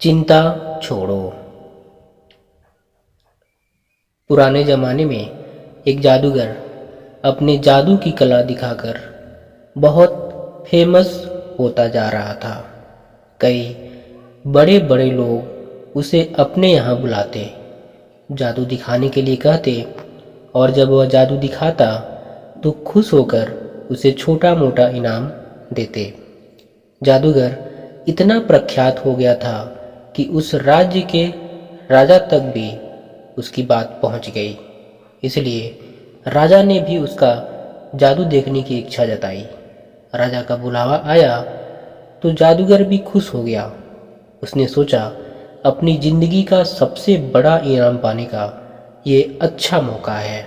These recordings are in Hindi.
चिंता छोड़ो। पुराने ज़माने में एक जादूगर अपने जादू की कला दिखाकर बहुत फेमस होता जा रहा था। कई बड़े बड़े लोग उसे अपने यहाँ बुलाते, जादू दिखाने के लिए कहते, और जब वह जादू दिखाता तो खुश होकर उसे छोटा मोटा इनाम देते। जादूगर इतना प्रख्यात हो गया था कि उस राज्य के राजा तक भी उसकी बात पहुंच गई। इसलिए राजा ने भी उसका जादू देखने की इच्छा जताई। राजा का बुलावा आया तो जादूगर भी खुश हो गया। उसने सोचा, अपनी ज़िंदगी का सबसे बड़ा इनाम पाने का ये अच्छा मौका है।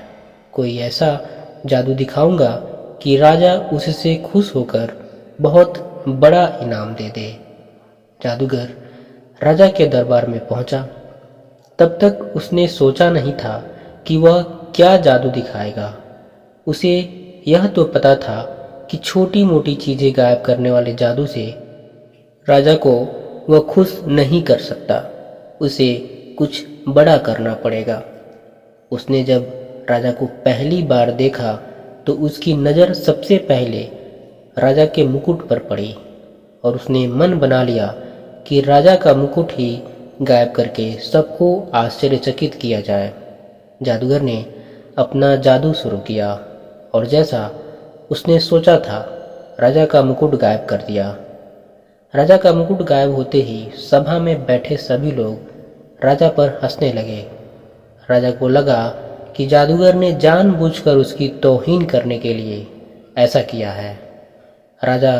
कोई ऐसा जादू दिखाऊंगा कि राजा उससे खुश होकर बहुत बड़ा इनाम दे दे। जादूगर राजा के दरबार में पहुंचा। तब तक उसने सोचा नहीं था कि वह क्या जादू दिखाएगा। उसे यह तो पता था कि छोटी मोटी चीज़ें गायब करने वाले जादू से राजा को वह खुश नहीं कर सकता। उसे कुछ बड़ा करना पड़ेगा। उसने जब राजा को पहली बार देखा तो उसकी नज़र सबसे पहले राजा के मुकुट पर पड़ी और उसने मन बना लिया कि राजा का मुकुट ही गायब करके सबको आश्चर्यचकित किया जाए। जादूगर ने अपना जादू शुरू किया और जैसा उसने सोचा था, राजा का मुकुट गायब कर दिया। राजा का मुकुट गायब होते ही सभा में बैठे सभी लोग राजा पर हंसने लगे। राजा को लगा कि जादूगर ने जानबूझकर उसकी तौहीन करने के लिए ऐसा किया है। राजा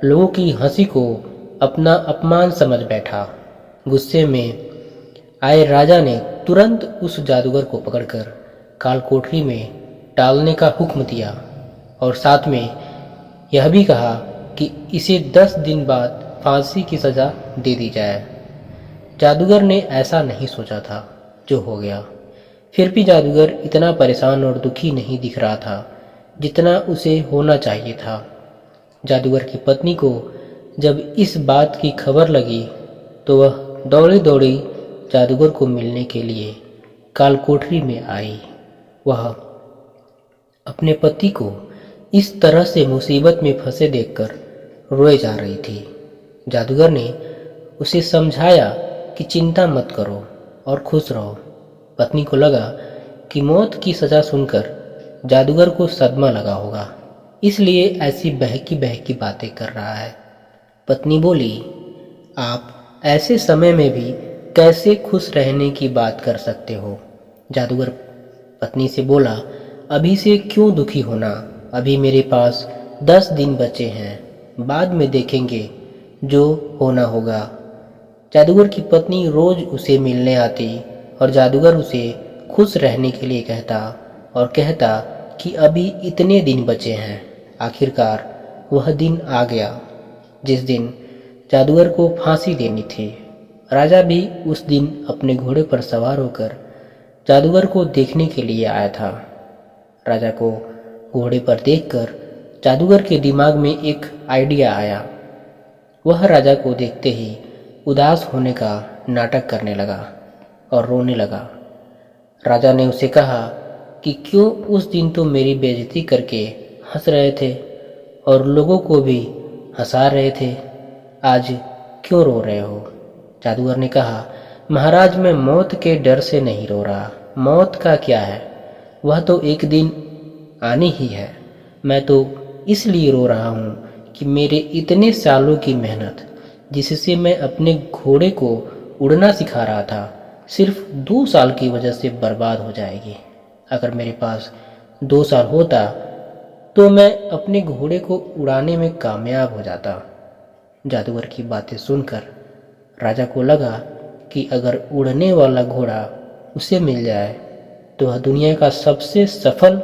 लोगों की हंसी को अपना अपमान समझ बैठा। गुस्से में आए राजा ने तुरंत उस जादूगर को पकड़कर काल कोठरी में डालने का हुक्म दिया और साथ में यह भी कहा कि इसे 10 दिन बाद फांसी की सज़ा दे दी जाए। जादूगर ने ऐसा नहीं सोचा था जो हो गया। फिर भी जादूगर इतना परेशान और दुखी नहीं दिख रहा था जितना उसे होना चाहिए था। जादूगर की पत्नी को जब इस बात की खबर लगी तो वह दौड़ी दौड़ी जादूगर को मिलने के लिए काल कोठरी में आई। वह अपने पति को इस तरह से मुसीबत में फंसे देखकर रोए जा रही थी। जादूगर ने उसे समझाया कि चिंता मत करो और खुश रहो। पत्नी को लगा कि मौत की सज़ा सुनकर जादूगर को सदमा लगा होगा, इसलिए ऐसी बहकी बहकी बातें कर रहा है। पत्नी बोली, आप ऐसे समय में भी कैसे खुश रहने की बात कर सकते हो? जादूगर पत्नी से बोला, अभी से क्यों दुखी होना, अभी मेरे पास 10 दिन बचे हैं, बाद में देखेंगे जो होना होगा। जादूगर की पत्नी रोज उसे मिलने आती और जादूगर उसे खुश रहने के लिए कहता और कहता कि अभी इतने दिन बचे हैं। आखिरकार वह दिन आ गया जिस दिन जादूगर को फांसी देनी थी। राजा भी उस दिन अपने घोड़े पर सवार होकर जादूगर को देखने के लिए आया था। राजा को घोड़े पर देखकर जादूगर के दिमाग में एक आइडिया आया। वह राजा को देखते ही उदास होने का नाटक करने लगा और रोने लगा। राजा ने उसे कहा कि क्यों उस दिन तो मेरी बेइज्जती करके हंस रहे थे और लोगों को भी हंसा रहे थे, आज क्यों रो रहे हो? जादूगर ने कहा, महाराज मैं मौत के डर से नहीं रो रहा, मौत का क्या है, वह तो एक दिन आनी ही है। मैं तो इसलिए रो रहा हूँ कि मेरे इतने सालों की मेहनत जिससे मैं अपने घोड़े को उड़ना सिखा रहा था, सिर्फ 2 साल की वजह से बर्बाद हो जाएगी। अगर मेरे पास 2 साल होता तो मैं अपने घोड़े को उड़ाने में कामयाब हो जाता। जादूगर की बातें सुनकर राजा को लगा कि अगर उड़ने वाला घोड़ा उसे मिल जाए तो वह दुनिया का सबसे सफल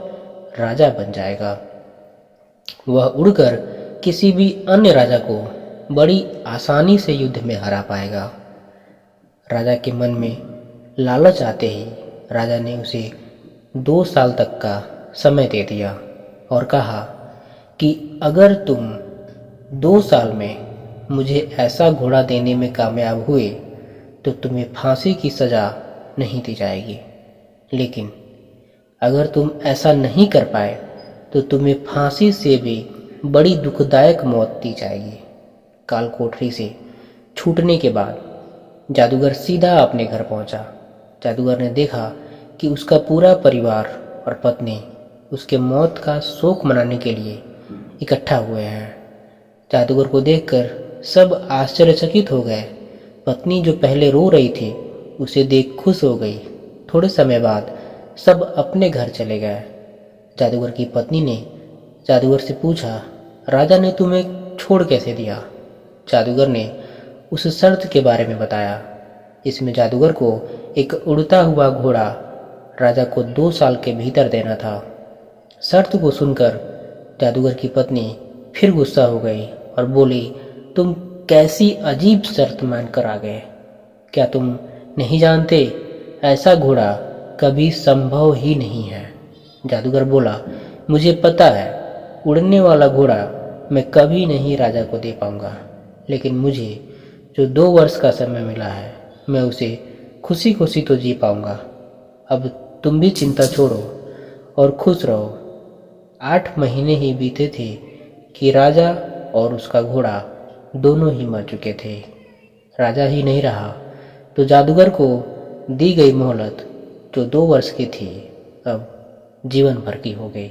राजा बन जाएगा। वह उड़कर किसी भी अन्य राजा को बड़ी आसानी से युद्ध में हरा पाएगा। राजा के मन में लालच आते ही राजा ने उसे 2 साल तक का समय दे दिया और कहा कि अगर तुम 2 साल में मुझे ऐसा घोड़ा देने में कामयाब हुए तो तुम्हें फांसी की सज़ा नहीं दी जाएगी, लेकिन अगर तुम ऐसा नहीं कर पाए तो तुम्हें फांसी से भी बड़ी दुखदायक मौत दी जाएगी। काल कोठरी से छूटने के बाद जादूगर सीधा अपने घर पहुंचा। जादूगर ने देखा कि उसका पूरा परिवार और पत्नी उसके मौत का शोक मनाने के लिए इकट्ठा हुए हैं। जादूगर को देखकर सब आश्चर्यचकित हो गए। पत्नी जो पहले रो रही थी उसे देख खुश हो गई। थोड़े समय बाद सब अपने घर चले गए। जादूगर की पत्नी ने जादूगर से पूछा, राजा ने तुम्हें छोड़ कैसे दिया? जादूगर ने उस शर्त के बारे में बताया। इसमें जादूगर को एक उड़ता हुआ घोड़ा राजा को 2 साल के भीतर देना था। शर्त को सुनकर जादूगर की पत्नी फिर गुस्सा हो गई और बोली, तुम कैसी अजीब शर्त मानकर आ गए? क्या तुम नहीं जानते ऐसा घोड़ा कभी संभव ही नहीं है? जादूगर बोला, मुझे पता है उड़ने वाला घोड़ा मैं कभी नहीं राजा को दे पाऊंगा, लेकिन मुझे जो 2 वर्ष का समय मिला है मैं उसे खुशी खुशी तो जी पाऊंगा। अब तुम भी चिंता छोड़ो और खुश रहो। 8 महीने ही बीते थे कि राजा और उसका घोड़ा दोनों ही मर चुके थे। राजा ही नहीं रहा तो जादूगर को दी गई मोहलत जो 2 वर्ष की थी अब जीवन भर की हो गई।